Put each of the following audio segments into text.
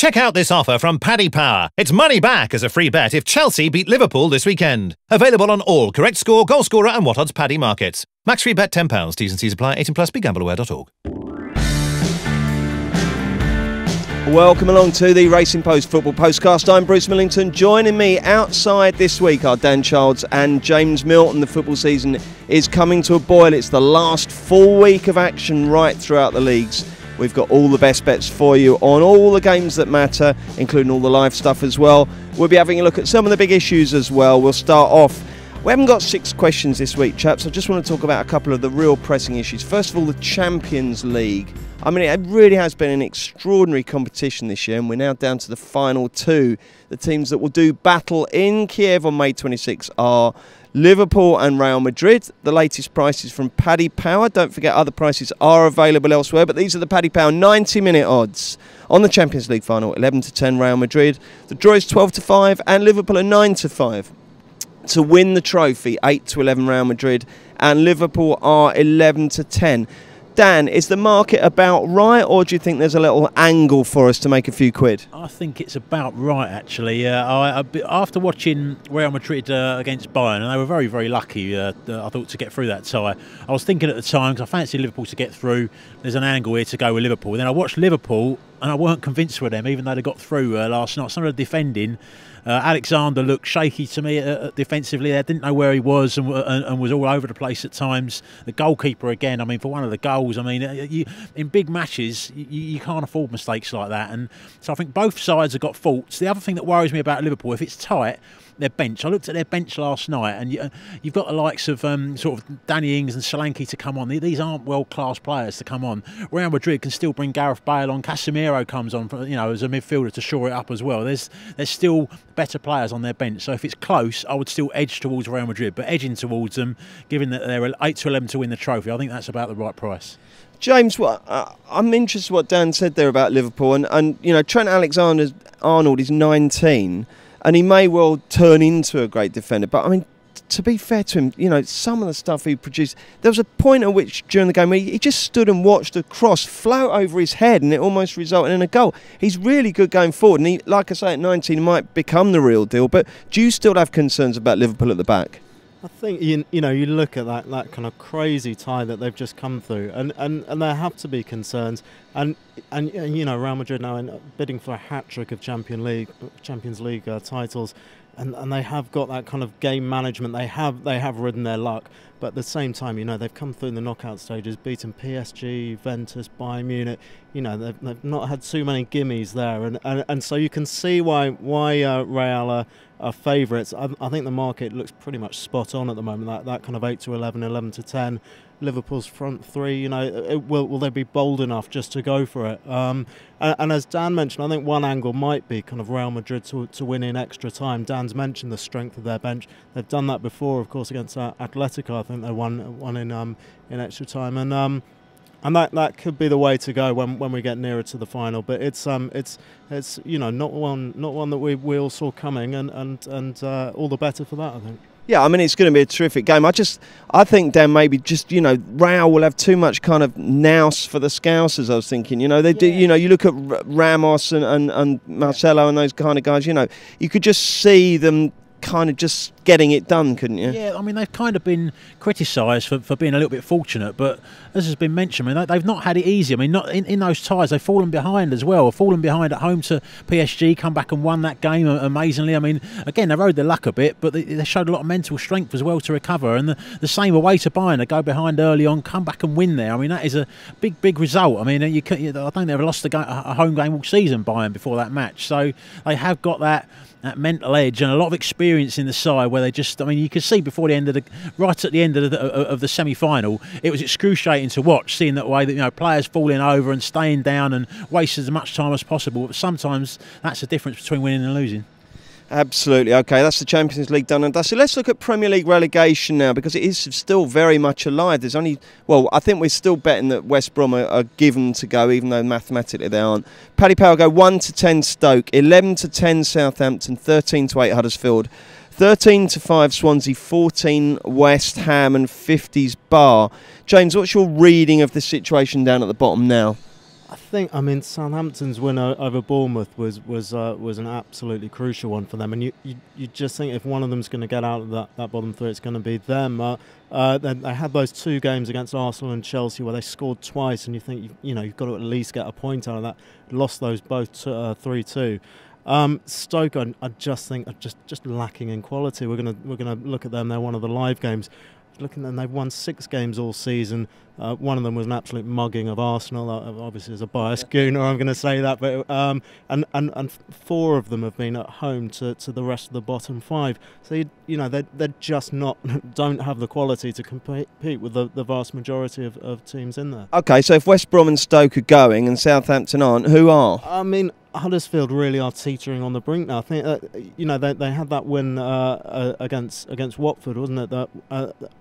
Check out this offer from Paddy Power. It's money back as a free bet if Chelsea beat Liverpool this weekend. Available on all correct score, goal scorer and what odds Paddy markets. Max free bet £10. T's and C's apply. 18 plus. BeGambleAware.org. Welcome along to the Racing Post Football Postcast. I'm Bruce Millington. Joining me outside this week are Dan Childs and James Milton. The football season is coming to a boil. It's the last full week of action right throughout the leagues. We've got all the best bets for you on all the games that matter, including all the live stuff as well. We'll be having a look at some of the big issues as well. We'll start off. We haven't got 6 questions this week, chaps. I just want to talk about a couple of the real pressing issues. First of all, the Champions League. I mean, it really has been an extraordinary competition this year, and we're now down to the final 2. The teams that will do battle in Kiev on May 26 are Liverpool and Real Madrid. The latest prices from Paddy Power. Don't forget, other prices are available elsewhere, but these are the Paddy Power 90-minute odds on the Champions League final. 11-10 Real Madrid. The draw is 12-5, and Liverpool are 9-5 to win the trophy. 8-11 Real Madrid, and Liverpool are 11-10. Dan, is the market about right, or do you think there's a little angle for us to make a few quid? I think it's about right, actually. After watching Real Madrid against Bayern, and they were very, very lucky, I thought, to get through that tie. I was thinking at the time, because I fancied Liverpool to get through, there's an angle here to go with Liverpool. Then I watched Liverpool, and I weren't convinced with them, even though they got through last night. Some of the defending, Alexander looked shaky to me defensively. I didn't know where he was and was all over the place at times. The goalkeeper again, I mean, for one of the goals, I mean, in big matches, you can't afford mistakes like that. And so I think both sides have got faults. The other thing that worries me about Liverpool, if it's tight, their bench. I looked at their bench last night, and you've got the likes of sort of Danny Ings and Solanke to come on. These aren't world-class players to come on. Real Madrid can still bring Gareth Bale on. Casemiro comes on, as a midfielder to shore it up as well. There's still better players on their bench. So if it's close, I would still edge towards Real Madrid, but edging towards them, given that they're 8-11 to win the trophy, I think that's about the right price. James, I'm interested in what Dan said there about Liverpool, and Trent Alexander-Arnold is 19. And he may well turn into a great defender. But, I mean, to be fair to him, some of the stuff he produced, there was a point at which, during the game, where he just stood and watched a cross float over his head, and it almost resulted in a goal. He's really good going forward. And, he, like I say, at 19, he might become the real deal. But do you still have concerns about Liverpool at the back? I think, you look at that kind of crazy tie that they've just come through, and there have to be concerns. And Real Madrid now bidding for a hat-trick of Champions League titles, and they have got that kind of game management. They have ridden their luck, but at the same time, they've come through in the knockout stages, beaten PSG, Juventus, Bayern Munich. They've not had too many gimmies there, and so you can see why Real are favourites. I think the market looks pretty much spot on at the moment. That kind of 8-11, 11-10. Liverpool's front three, will they be bold enough just to go for it? And as Dan mentioned, I think one angle might be kind of Real Madrid to win in extra time. Dan's mentioned the strength of their bench. They've done that before, of course, against Atletico. I think they won in extra time, and that could be the way to go when we get nearer to the final. But it's not one that we all saw coming, and all the better for that, I think. Yeah, I mean, it's going to be a terrific game. I think, Dan, maybe just, Real will have too much kind of nous for the Scousers, I was thinking. They do, you look at Ramos and Marcelo and those kind of guys, you could just see them kind of just getting it done, couldn't you? Yeah, I mean, they've kind of been criticised for being a little bit fortunate, but as has been mentioned, I mean, they've not had it easy. I mean, not in those ties, they've fallen behind as well. Fallen behind at home to PSG, come back and won that game amazingly. I mean, again, they rode their luck a bit, but they showed a lot of mental strength as well to recover. And the same away to Bayern, they go behind early on, come back and win there. I mean, that is a big result. I mean, I don't think they've ever lost a home game all season, Bayern, before that match. So they have got that mental edge and a lot of experience in the side where they just, I mean, you could see before the end of right at the end of the semi-final, it was excruciating to watch, seeing that way that, players falling over and staying down and wasting as much time as possible. But sometimes that's the difference between winning and losing. Absolutely. Okay, that's the Champions League done and dusted. Let's look at Premier League relegation now, because it is still very much alive. There's only, I think we're still betting that West Brom are given to go, even though mathematically they aren't. Paddy Power go 1-10 Stoke, 11-10 Southampton, 13-8 Huddersfield, 13-5 Swansea, 14 West Ham and 50s Bar. James, what's your reading of the situation down at the bottom now? I mean, Southampton's win over Bournemouth was an absolutely crucial one for them, and you just think if one of them's going to get out of that bottom three, it's going to be them. They had those 2 games against Arsenal and Chelsea where they scored twice, and you think you've got to at least get a point out of that. Lost those both 3-2. Stoke, I just think are just lacking in quality. We're gonna look at them. They're one of the live games. Looking at them, they've won 6 games all season. One of them was an absolute mugging of Arsenal. Obviously, as a biased gooner, I'm going to say that. But and 4 of them have been at home to the rest of the bottom 5. So they're just don't have the quality to compete with the vast majority of teams in there. Okay, so if West Brom and Stoke are going and Southampton aren't, who are? I mean, Huddersfield really are teetering on the brink now. I think they had that win against Watford, wasn't it?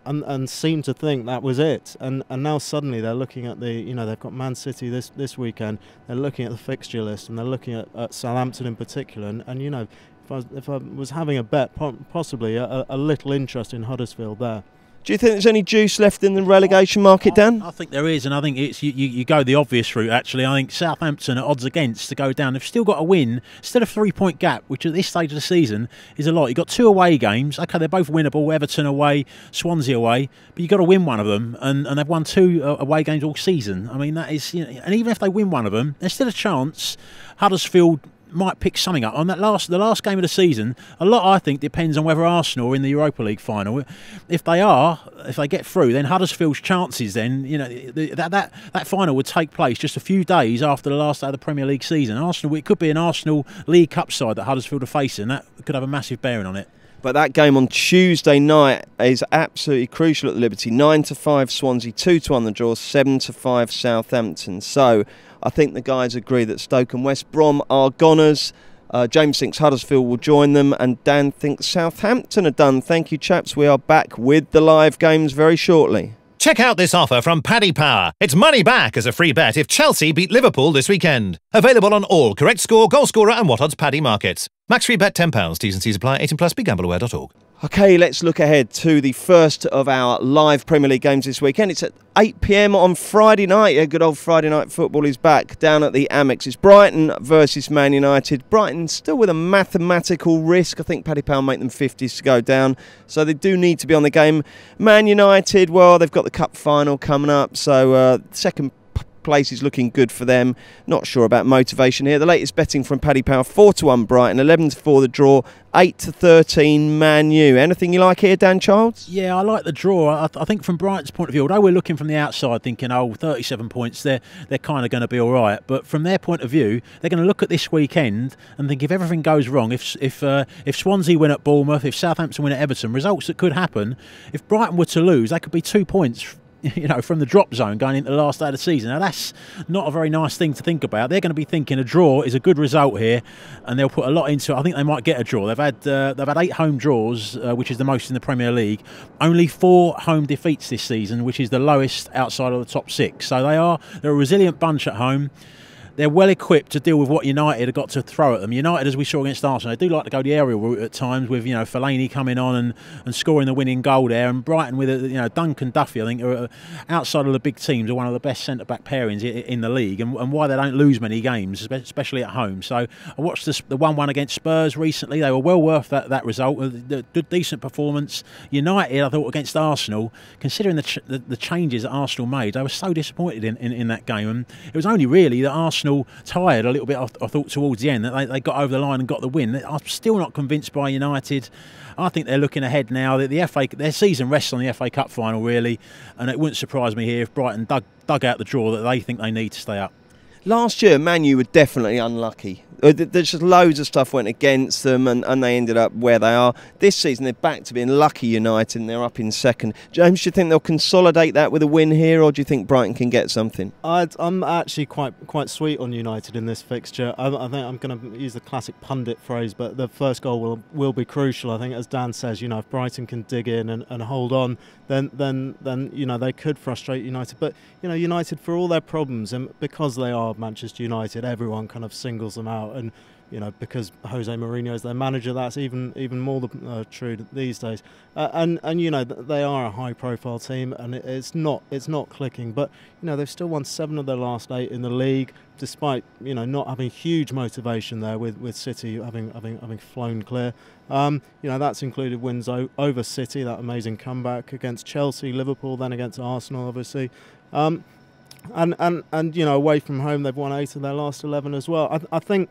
And seemed to think that was it. And now suddenly they're looking at they've got Man City this weekend. They're looking at the fixture list and they're looking at Southampton in particular. And if I was having a bet, possibly a little interest in Huddersfield there. Do you think there's any juice left in the relegation market, Dan? I think there is, and I think it's you go the obvious route, actually. I think Southampton are odds against to go down. They've still got a win, still a 3-point gap, which at this stage of the season is a lot. You've got 2 away games. OK, they're both winnable, Everton away, Swansea away, but you've got to win one of them, and they've won 2 away games all season. I mean, that is, and even if they win one of them, there's still a chance Huddersfield might pick something up on the last game of the season. A lot, I think, depends on whether Arsenal are in the Europa League final. If they get through, then Huddersfield's chances then that final would take place just a few days after the last day of the Premier League season. It could be an Arsenal League Cup side that Huddersfield are facing. That could have a massive bearing on it. But that game on Tuesday night is absolutely crucial at the Liberty. 9-5 Swansea, 2-1 the draw, 7-5 Southampton. So I think the guys agree that Stoke and West Brom are goners. James thinks Huddersfield will join them, and Dan thinks Southampton are done. Thank you, chaps. We are back with the live games very shortly. Check out this offer from Paddy Power. It's money back as a free bet if Chelsea beat Liverpool this weekend. Available on all correct score, goal scorer and what odds Paddy markets. Max free bet £10. T's and C's apply. 18+. BeGambleAware.org. OK, let's look ahead to the first of our live Premier League games this weekend. It's at 8 p.m. on Friday night. Yeah, good old Friday night football is back down at the Amex. It's Brighton versus Man United. Brighton still with a mathematical risk. I think Paddy Power make them 50s to go down, so they do need to be on the game. Man United, well, they've got the cup final coming up, so second place is looking good for them. Not sure about motivation here. The latest betting from Paddy Power: 4-1 Brighton, 11-4 the draw, 8-13 Man U. Anything you like here, Dan Childs? Yeah, I like the draw. I think from Brighton's point of view, although we're looking from the outside thinking, 37 points, they're kind of going to be all right. But from their point of view, they're going to look at this weekend and think if everything goes wrong, if Swansea win at Bournemouth, if Southampton win at Everton, results that could happen. If Brighton were to lose, they could be 2 points from the drop zone going into the last day of the season. Now, that's not a very nice thing to think about. They're going to be thinking a draw is a good result here, and they'll put a lot into it. I think they might get a draw. They've had 8 home draws, which is the most in the Premier League. Only 4 home defeats this season, which is the lowest outside of the top 6. So they're a resilient bunch at home. They're well equipped to deal with what United have got to throw at them. United, as we saw against Arsenal, they do like to go the aerial route at times with Fellaini coming on and scoring the winning goal there. And Brighton with Duncan Duffy, I think, are outside of the big teams, are one of the best centre back pairings in the league, and why they don't lose many games, especially at home. So I watched the 1-1 against Spurs recently. They were well worth that result. Decent performance. United, I thought, against Arsenal, considering the changes that Arsenal made, they were so disappointed in that game. And it was only really that Arsenal tired a little bit, I thought, towards the end, that they got over the line and got the win. I'm still not convinced by United. I think they're looking ahead now. Their season rests on the FA Cup final, really, and it wouldn't surprise me here if Brighton dug out the draw that they think they need to stay up. Last year, Man U were definitely unlucky. There's just loads of stuff went against them, and they ended up where they are. This season, they're back to being lucky United, and they're up in second. James, do you think they'll consolidate that with a win here, or do you think Brighton can get something? I'm actually quite sweet on United in this fixture. I think I'm going to use the classic pundit phrase, but the first goal will be crucial. I think, as Dan says, if Brighton can dig in and hold on, then they could frustrate United. But United, for all their problems, and because they are Manchester United, everyone kind of singles them out out. And because Jose Mourinho is their manager, that's even more true these days. And they are a high-profile team, and it's not clicking. But they've still won 7 of their last 8 in the league, despite not having huge motivation there with City having flown clear. That's included wins over City, that amazing comeback against Chelsea, Liverpool, then against Arsenal, obviously. And away from home, they've won 8 of their last 11 as well. I think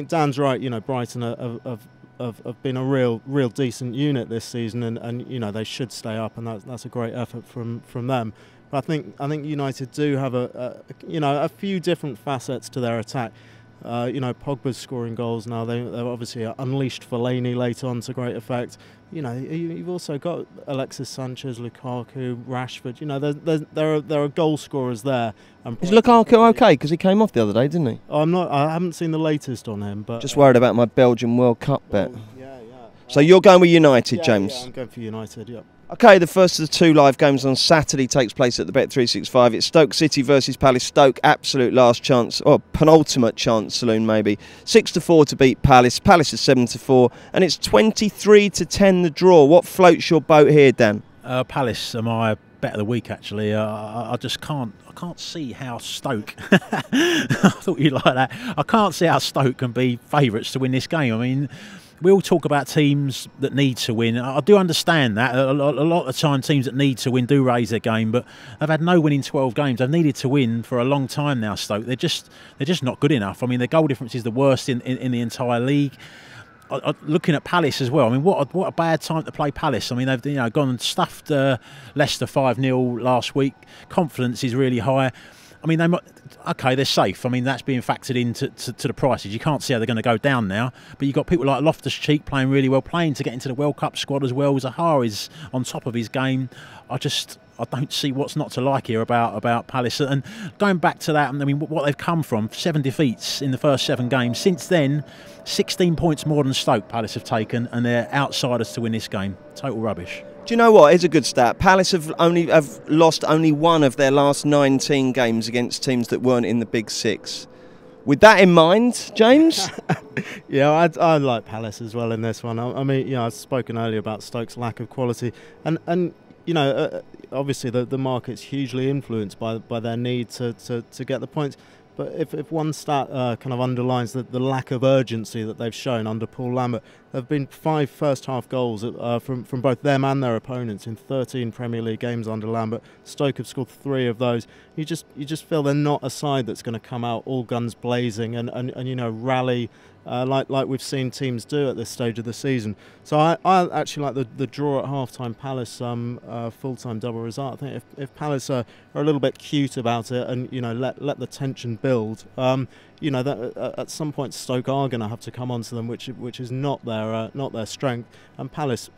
Dan's right. Brighton have been a real decent unit this season, and they should stay up, and that's a great effort from them. But I think United do have a few different facets to their attack. Pogba's scoring goals now. They've obviously unleashed Fellaini late on to great effect. You've also got Alexis Sanchez, Lukaku, Rashford. There are goal scorers there. Is Lukaku okay? Because he came off the other day, didn't he? I haven't seen the latest on him, but just worried about my Belgian World Cup bet. Yeah. So you're going with United, James? Yeah, I'm going for United. Yeah. Okay, the first of the 2 live games on Saturday takes place at the Bet365. It's Stoke City versus Palace. Stoke, absolute last chance, or penultimate chance saloon maybe. 6-4 to beat Palace. Palace is 7-4, and it's 23-10 the draw. What floats your boat here, Dan? Palace are my bet of the week, actually. I just can't see how Stoke. I thought you'd like that. I can't see how Stoke can be favourites to win this game. I mean, we all talk about teams that need to win. I do understand that. A lot of the time, teams that need to win do raise their game, but they've had no win in 12 games. They've needed to win for a long time now, Stoke. They're just not good enough. I mean, their goal difference is the worst in the entire league. Looking at Palace as well, I mean, what a bad time to play Palace. I mean, they've gone and stuffed Leicester 5-0 last week. Confidence is really high. I mean, they're safe. I mean, that's being factored into the prices. You can't see how they're going to go down now. But you've got people like Loftus-Cheek playing really well, playing to get into the World Cup squad as well. Zaha is on top of his game. I don't see what's not to like here about Palace. And going back to that, I mean, what they've come from, 7 defeats in the first 7 games. Since then, 16 points more than Stoke Palace have taken, and they're outsiders to win this game. Total rubbish. Do you know what? It's a good stat. Palace have lost only 1 of their last 19 games against teams that weren't in the Big 6. With that in mind, James? Yeah, I like Palace as well in this one. I mean, I've spoken earlier about Stoke's lack of quality, and obviously the market's hugely influenced by their need to get the points. But if one stat kind of underlines the lack of urgency that they've shown under Paul Lambert, there have been 5 first-half goals from both them and their opponents in 13 Premier League games under Lambert. Stoke have scored 3 of those. You just feel they're not a side that's going to come out all guns blazing and rally like we've seen teams do at this stage of the season. So I actually like the draw at half-time, Palace full-time double result. I think if Palace are a little bit cute about it and let the tension build, that at some point Stoke are going to have to come onto them, which is not their strength. And Palace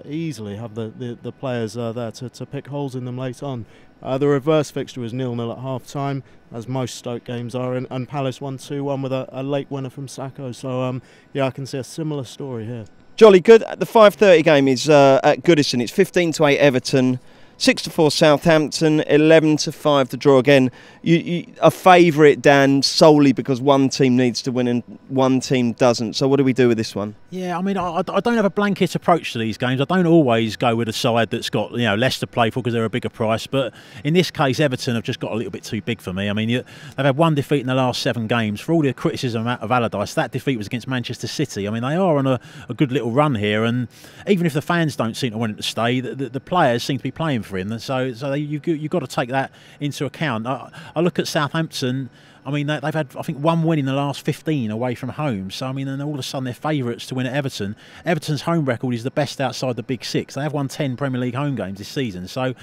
easily have the players there to pick holes in them late on. The reverse fixture was 0-0 at half-time, as most Stoke games are, and Palace won 2-1 with a late winner from Sacco. So, I can see a similar story here. Jolly good. The 5:30 game is at Goodison. It's 15-8 Everton, 6-4 Southampton, 11-5 the draw again. You a favourite, Dan, solely because one team needs to win and one team doesn't. So what do we do with this one? Yeah, I mean, I don't have a blanket approach to these games. I don't always go with a side that's got less to play for because they're a bigger price. But in this case, Everton have just got a little bit too big for me. I mean, they've had 1 defeat in the last 7 games. For all the criticism of Allardyce, that defeat was against Manchester City. I mean, they are on a good little run here, and even if the fans don't seem to want him to stay, the players seem to be playing for him. So you've got to take that into account. I look at Southampton. I mean, they've had, I think, 1 win in the last 15 away from home. So, I mean, and all of a sudden they're favourites to win at Everton. Everton's home record is the best outside the Big 6. They have won 10 Premier League home games this season. So,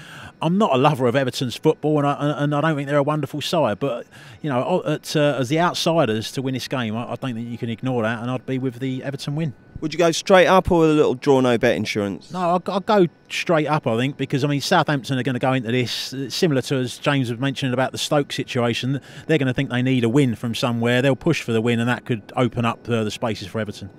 I'm not a lover of Everton's football, and I don't think they're a wonderful side. But, as the outsiders to win this game, I don't think you can ignore that, and I'd be with the Everton win. Would you go straight up or with a little draw no bet insurance? No, I'll go straight up, I think, because, I mean, Southampton are going to go into this, similar to as James was mentioning about the Stoke situation, they're going to think they need a win from somewhere. They'll push for the win, and that could open up the spaces for Everton.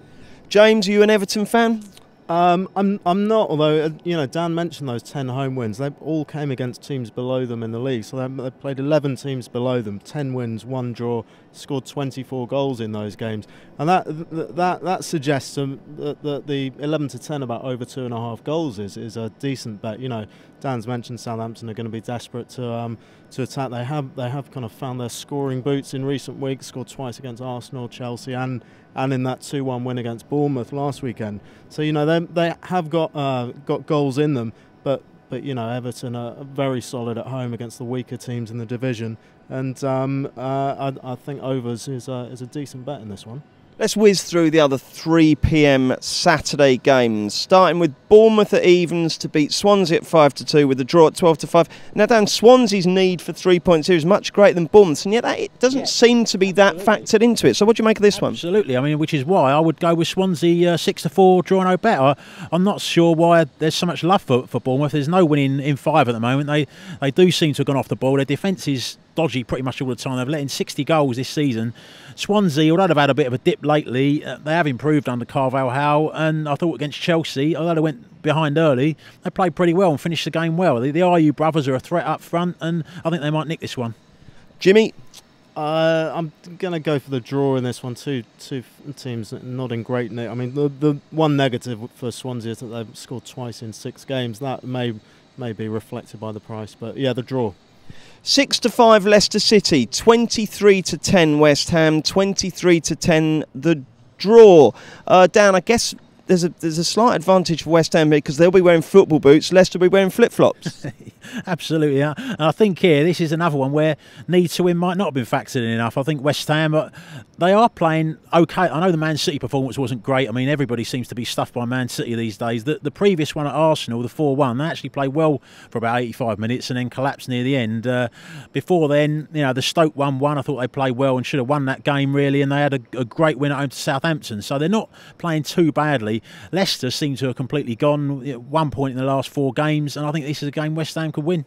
James, are you an Everton fan? I'm not, although Dan mentioned those 10 home wins. They all came against teams below them in the league. So they played 11 teams below them, 10 wins, 1 draw, scored 24 goals in those games, and that suggests that the 11 to 10 about over 2.5 goals is a decent bet. Dan's mentioned Southampton are going to be desperate to attack. They have kind of found their scoring boots in recent weeks. Scored twice against Arsenal, Chelsea, and in that 2-1 win against Bournemouth last weekend. So they have got goals in them, but Everton are very solid at home against the weaker teams in the division, and I think overs is a decent bet in this one. Let's whiz through the other 3 p.m. Saturday games, starting with Bournemouth at evens to beat Swansea at 5-2 with a draw at 12-5. Now, Dan, Swansea's need for 3 points here is much greater than Bournemouth's, and yet it doesn't seem to be that factored into it. So what do you make of this one? Absolutely. I mean, which is why I would go with Swansea 6-4, draw no bet. I'm not sure why there's so much love for Bournemouth. There's no winning in 5 at the moment. They do seem to have gone off the ball. Their defence is dodgy pretty much all the time. They've let in 60 goals this season. Swansea, although they've had a bit of a dip lately, they have improved under Carvalhal, and I thought against Chelsea, although they went behind early, they played pretty well and finished the game well. The RU brothers are a threat up front, and I think they might nick this one. Jimmy? I'm going to go for the draw in this one. Two teams not in great nick. I mean, the one negative for Swansea is that they've scored twice in 6 games. That may be reflected by the price, but yeah, the draw. 6-5 Leicester City, 23-10 West Ham, 23-10 the draw. Dan, I guess there's a slight advantage for West Ham because they'll be wearing football boots, Leicester will be wearing flip-flops. Absolutely, yeah. And I think here, this is another one where need to win might not have been factored in enough. I think West Ham, they are playing okay. I know the Man City performance wasn't great. I mean, everybody seems to be stuffed by Man City these days. The previous one at Arsenal, the 4-1, they actually played well for about 85 minutes and then collapsed near the end. Before then, the Stoke 1-1, I thought they played well and should have won that game, really, and they had a great win at home to Southampton. So they're not playing too badly. Leicester seem to have completely gone 1 point in the last 4 games, and I think this is a game West Ham could win.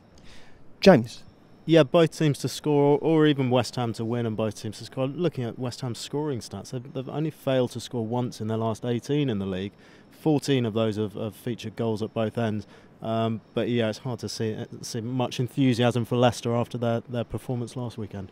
James? Yeah, both teams to score, or even West Ham to win and both teams to score. Looking at West Ham's scoring stats, they've only failed to score once in their last 18 in the league. 14 of those have featured goals at both ends. But yeah, it's hard to see much enthusiasm for Leicester after their performance last weekend.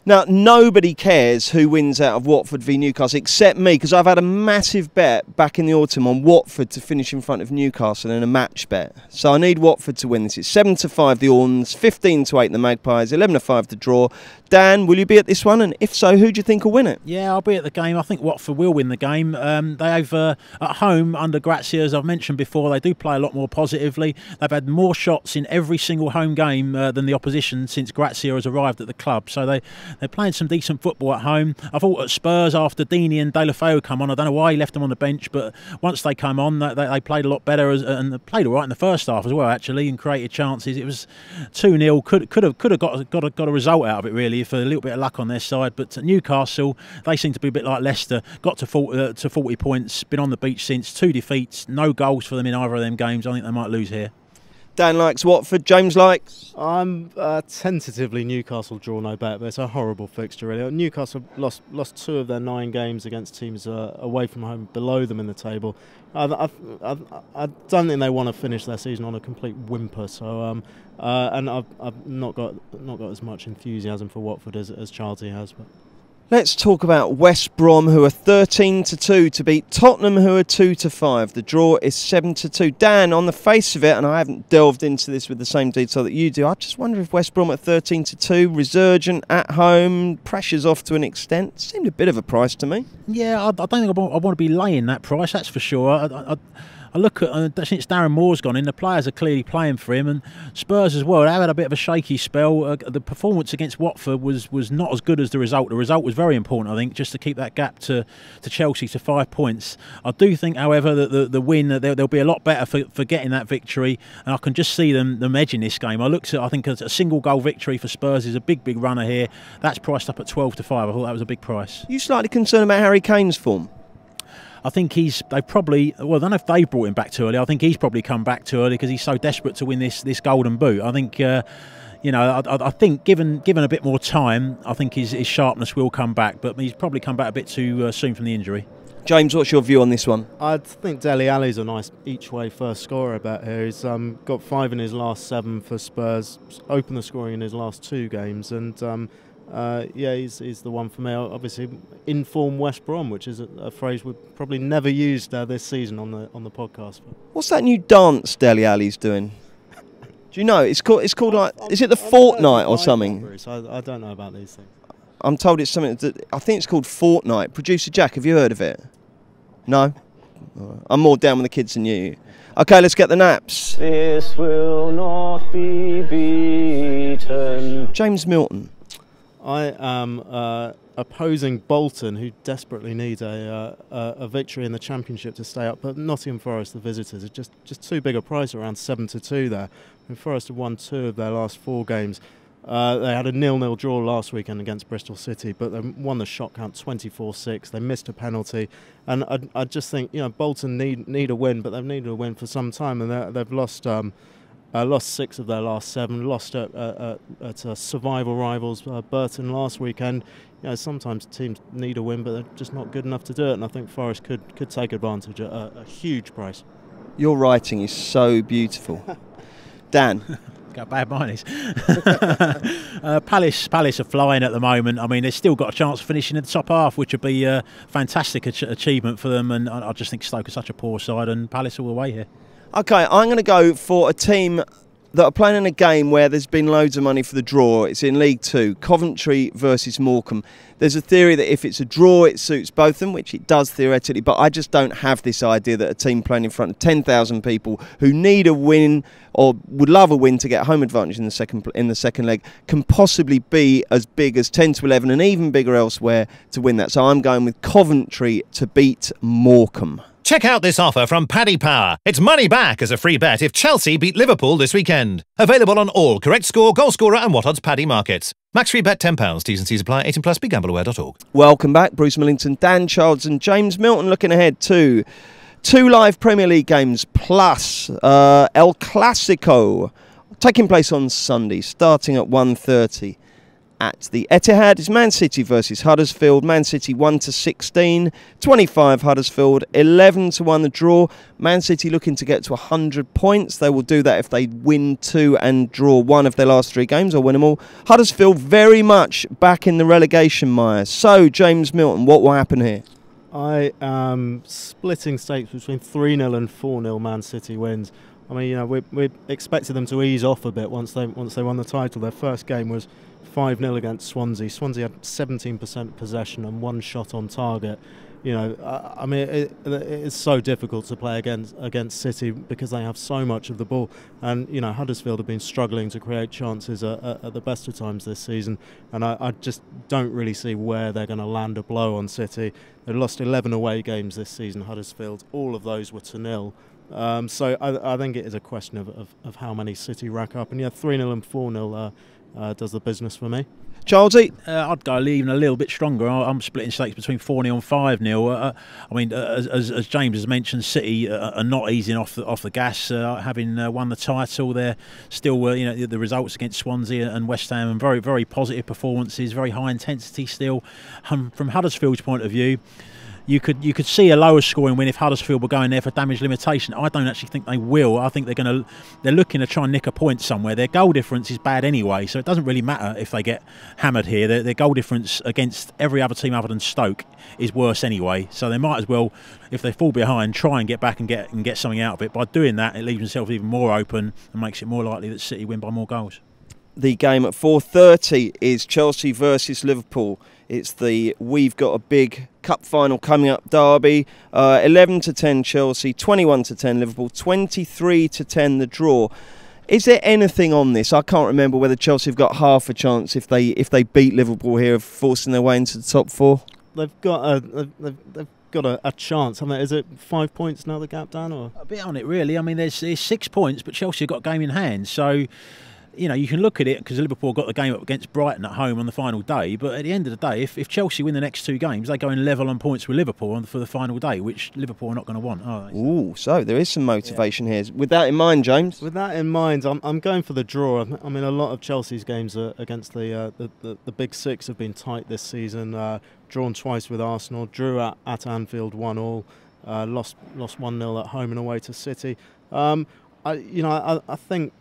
Now, nobody cares who wins out of Watford v Newcastle except me, because I've had a massive bet back in the autumn on Watford to finish in front of Newcastle in a match bet. So I need Watford to win this. It's 7-5 the Orns, 15-8 the Magpies, 11-5 the draw. Dan, will you be at this one? And if so, who do you think will win it? Yeah, I'll be at the game. I think Watford will win the game. They've at home under Grazia, as I've mentioned before, they do play a lot more positively. They've had more shots in every single home game than the opposition since Grazia has arrived at the club. So they're playing some decent football at home. I thought at Spurs, after Deeney and Deulofeu come on, I don't know why he left them on the bench, but once they come on, they played a lot better and they played all right in the first half as well, actually, and created chances. It was 2-0. Could have got a result out of it, really, for a little bit of luck on their side. But Newcastle, they seem to be a bit like Leicester. Got to 40 points, been on the beach since, 2 defeats, no goals for them in either of them games. I think they might lose here. Dan likes Watford, James likes? I'm tentatively Newcastle draw no bet, but it's a horrible fixture, really. Newcastle lost 2 of their 9 games against teams away from home below them in the table. I don't think they want to finish their season on a complete whimper. So and I've not got as much enthusiasm for Watford as Chelsea has. But let's talk about West Brom, who are 13-2 to beat Tottenham, who are 2-5. The draw is 7-2. Dan, on the face of it, and I haven't delved into this with the same detail that you do, I just wonder if West Brom at 13-2, resurgent at home, pressure's off to an extent, seemed a bit of a price to me. Yeah, I don't think I want to be laying that price, that's for sure. I look at, since Darren Moore's gone in, the players are clearly playing for him, and Spurs as well. They had a bit of a shaky spell. The performance against Watford was not as good as the result. The result was very important, I think, just to keep that gap to Chelsea to 5 points. I do think, however, that the win, they'll be a lot better for getting that victory, and I can just see them edging this game. I think a single goal victory for Spurs is a big runner here. That's priced up at 12-5. I thought that was a big price. Are you slightly concerned about Harry Kane's form? I think I don't know if they brought him back too early. I think he's probably come back too early because he's so desperate to win this golden boot. I think, I think given a bit more time, I think his sharpness will come back, but he's probably come back a bit too soon from the injury. James, what's your view on this one? I think Dele Alli's a nice each-way first scorer bet here. He's got 5 in his last 7 for Spurs, opened the scoring in his last 2 games, and he's the one for me. Obviously, in-form West Brom, which is a phrase we've probably never used this season on the podcast. What's that new dance Dele Alli's doing? Do you know? It's called like, is it the Fortnite or something? Bruce, I don't know about these things. I'm told it's something that I think it's called Fortnite. Producer Jack, have you heard of it? No? I'm more down with the kids than you. Okay, let's get the naps. This will not be beaten. James Milton. I am opposing Bolton, who desperately need a victory in the Championship to stay up. But Nottingham Forest, the visitors, are just too big a price, around 7-2 there. And Forest have won 2 of their last 4 games. They had a 0-0 draw last weekend against Bristol City, but they won the shot count 24-6. They missed a penalty, and I just think Bolton need a win, but they've needed a win for some time, and they've lost 6 of their last 7. Lost at survival rivals Burton last weekend. Sometimes teams need a win, but they're just not good enough to do it, and I think Forest could take advantage at a huge price. Your writing is so beautiful. Dan. Got bad minds. Palace are flying at the moment. I mean, they've still got a chance of finishing in the top half, which would be a fantastic achievement for them. And I just think Stoke are such a poor side, and Palace all the way here. Okay, I'm going to go for a team that are playing in a game where there's been loads of money for the draw. It's in League 2, Coventry versus Morecambe. There's a theory that if it's a draw, it suits both of them, which it does theoretically, but I just don't have this idea that a team playing in front of 10,000 people who need a win or would love a win to get home advantage in the second leg can possibly be as big as 10-11 and even bigger elsewhere to win that. So I'm going with Coventry to beat Morecambe. Check out this offer from Paddy Power. It's money back as a free bet if Chelsea beat Liverpool this weekend. Available on all correct score, goal scorer and what odds Paddy markets. Max free bet £10. T's and C's apply. 18 plus. BeGambleAware.org. Welcome back. Bruce Millington, Dan Childs and James Milton looking ahead to 2 live Premier League games plus El Clasico taking place on Sunday starting at 1:30. At the Etihad is Man City versus Huddersfield. Man City 1-16, 25 Huddersfield, 11-1 the draw. Man City looking to get to 100 points. They will do that if they win 2 and draw 1 of their last 3 games or win them all. Huddersfield very much back in the relegation mire. So, James Milton, what will happen here? I am splitting stakes between 3-0 and 4-0 Man City wins. I mean, we expected them to ease off a bit once they won the title. Their first game was 5-0 against Swansea. Swansea had 17% possession and 1 shot on target. I mean, it's so difficult to play against City because they have so much of the ball. And, Huddersfield have been struggling to create chances at the best of times this season. And I just don't really see where they're going to land a blow on City. They've lost 11 away games this season, Huddersfield. All of those were to 0. So I think it is a question of how many City rack up. And 3-0 and 4-0 does the business for me. Charlesy? I'd go even a little bit stronger. I'm splitting stakes between 4-0 and 5-0. I mean, as James has mentioned, City are not easing off the gas. Having won the title, they're still, the results against Swansea and West Ham, and very, very positive performances, very high intensity still. From Huddersfield's point of view, you could see a lower scoring win if Huddersfield were going there for damage limitation. I don't actually think they will. I think they're looking to try and nick a point somewhere. Their goal difference is bad anyway, so it doesn't really matter if they get hammered here. Their goal difference against every other team other than Stoke is worse anyway. So they might as well, if they fall behind, try and get back and get something out of it. By doing that, it leaves themselves even more open and makes it more likely that City win by more goals. The game at 4:30 is Chelsea versus Liverpool. It's the We've Got a Big Cup final coming up derby. 11-10 Chelsea, 21-10 Liverpool, 23-10 the draw. Is there anything on this? I can't remember whether Chelsea have got half a chance if they beat Liverpool here of forcing their way into the top 4. They've got a chance, haven't they? Is it 5 points now, the gap down? Or A bit on it, really. I mean, there's 6 points, but Chelsea have got a game in hand, so you know, you can look at it because Liverpool got the game up against Brighton at home on the final day, but at the end of the day, if Chelsea win the next 2 games, they go in level on points with Liverpool for the final day, which Liverpool are not going to want, are they? Ooh, so there is some motivation here. With that in mind, James? With that in mind, I'm going for the draw. I mean, a lot of Chelsea's games against the Big Six have been tight this season. Drawn twice with Arsenal, drew at Anfield 1-1, lost 1-0 at home and away to City. I think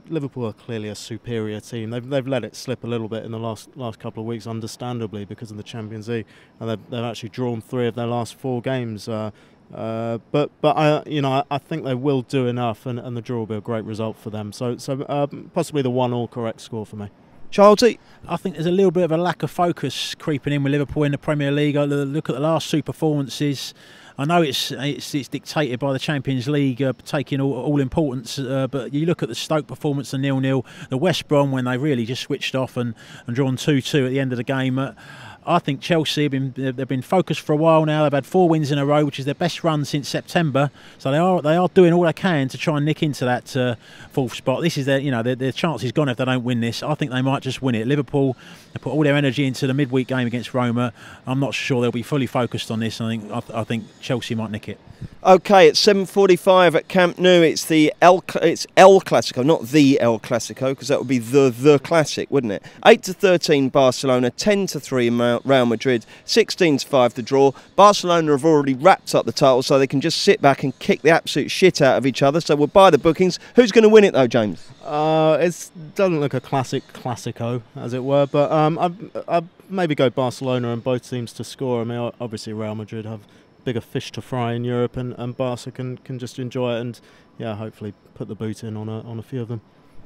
Liverpool are clearly a superior team. They've let it slip a little bit in the last couple of weeks, understandably, because of the Champions League, and they've actually drawn 3 of their last 4 games. But I think they will do enough, and the draw will be a great result for them. So possibly the 1-1 correct score for me. Childsy? I think there's a little bit of a lack of focus creeping in with Liverpool in the Premier League. I look at the last 2 performances. I know it's dictated by the Champions League taking all importance, but you look at the Stoke performance, the 0-0, the West Brom when they really just switched off and drawn 2-2 at the end of the game. I think Chelsea they've been focused for a while now. They've had 4 wins in a row, which is their best run since September. So they are doing all they can to try and nick into that 4th spot. This is their chance is gone if they don't win this. I think they might just win it. Liverpool, they put all their energy into the midweek game against Roma. I'm not sure they'll be fully focused on this. I think Chelsea might nick it. Okay, it's 7:45 at Camp Nou. It's El Clasico, not the El Clasico, because that would be the Classic, wouldn't it? 8-13 Barcelona, 10-3 Real Madrid, 16-5 the draw. Barcelona have already wrapped up the title, so they can just sit back and kick the absolute shit out of each other. So we'll buy the bookings. Who's going to win it though, James? It doesn't look a Clasico, as it were, but I'd maybe go Barcelona and both teams to score. I mean, obviously Real Madrid have bigger fish to fry in Europe, and Barca can just enjoy it and hopefully put the boot in on a few of them.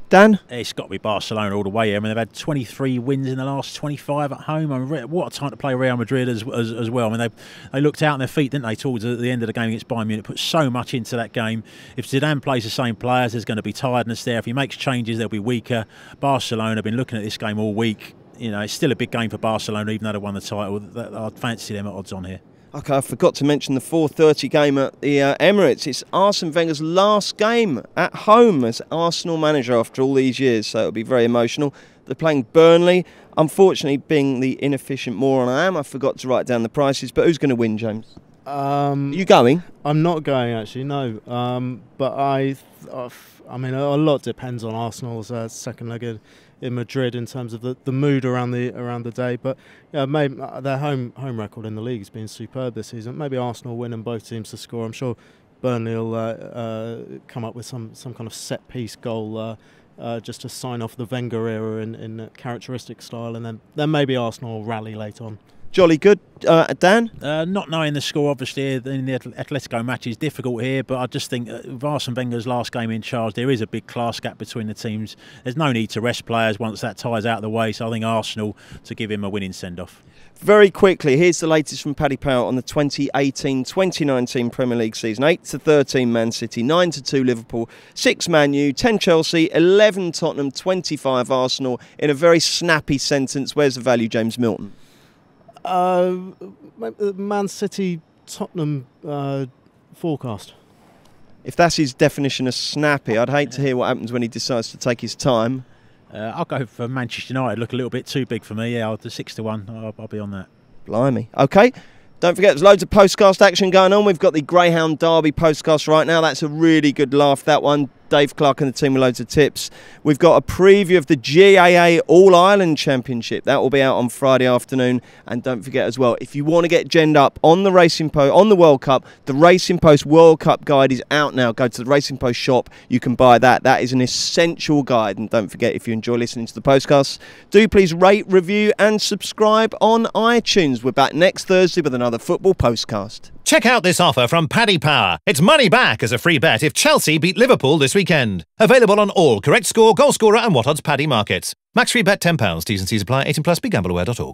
Dan? It's got to be Barcelona all the way. I mean, they've had 23 wins in the last 25 at home. I mean, what a time to play Real Madrid as well. I mean, they looked out on their feet, didn't they, towards the end of the game against Bayern Munich. Put so much into that game. If Zidane plays the same players, there's going to be tiredness there. If he makes changes, they'll be weaker. Barcelona have been looking at this game all week. You know, it's still a big game for Barcelona, even though they won the title. I'd fancy them at odds on here. Okay, I forgot to mention the 4:30 game at the Emirates. It's Arsene Wenger's last game at home as Arsenal manager after all these years, so it'll be very emotional. They're playing Burnley. Unfortunately, being the inefficient moron I am, I forgot to write down the prices. But who's going to win, James? Are you going? I'm not going, actually, no. But I mean, a lot depends on Arsenal's second leg in Madrid in terms of the mood around the day, but maybe their home record in the league has been superb this season. Maybe Arsenal win and both teams to score. I'm sure Burnley will come up with some kind of set piece goal just to sign off the Wenger era in characteristic style, and then maybe Arsenal will rally late on. Jolly good. Dan? Not knowing the score, obviously, in the Atletico match is difficult here, but I just think with Arsene Wenger's last game in charge, there is a big class gap between the teams. There's no need to rest players once that tie's out of the way, so I think Arsenal to give him a winning send-off. Very quickly, here's the latest from Paddy Power on the 2018-2019 Premier League season. 8-13 Man City, 9-2 Liverpool, 6 Man U, 10 Chelsea, 11 Tottenham, 25 Arsenal. In a very snappy sentence, where's the value, James Milton? Man City Tottenham forecast. If that's his definition of snappy, I'd hate to hear what happens when he decides to take his time. I'll go for Manchester United. Look a little bit too big for me. Yeah, I'll do 6-1. I'll be on that. Blimey. Okay. Don't forget, there's loads of Postcast action going on. We've got the Greyhound Derby Postcast right now. That's a really good laugh, that one. Dave Clark and the team with loads of tips. We've got a preview of the GAA All-Ireland Championship. That will be out on Friday afternoon. And don't forget as well, if you want to get genned up on the Racing Post, on the World Cup, the Racing Post World Cup guide is out now. Go to the Racing Post shop. You can buy that. That is an essential guide. And don't forget, if you enjoy listening to the podcasts, do please rate, review and subscribe on iTunes. We're back next Thursday with another football postcast. Check out this offer from Paddy Power. It's money back as a free bet if Chelsea beat Liverpool this weekend. Available on all correct score, goal scorer and what odds Paddy markets. Max free bet £10. T's and C's apply. 18+. BeGambleAware.org.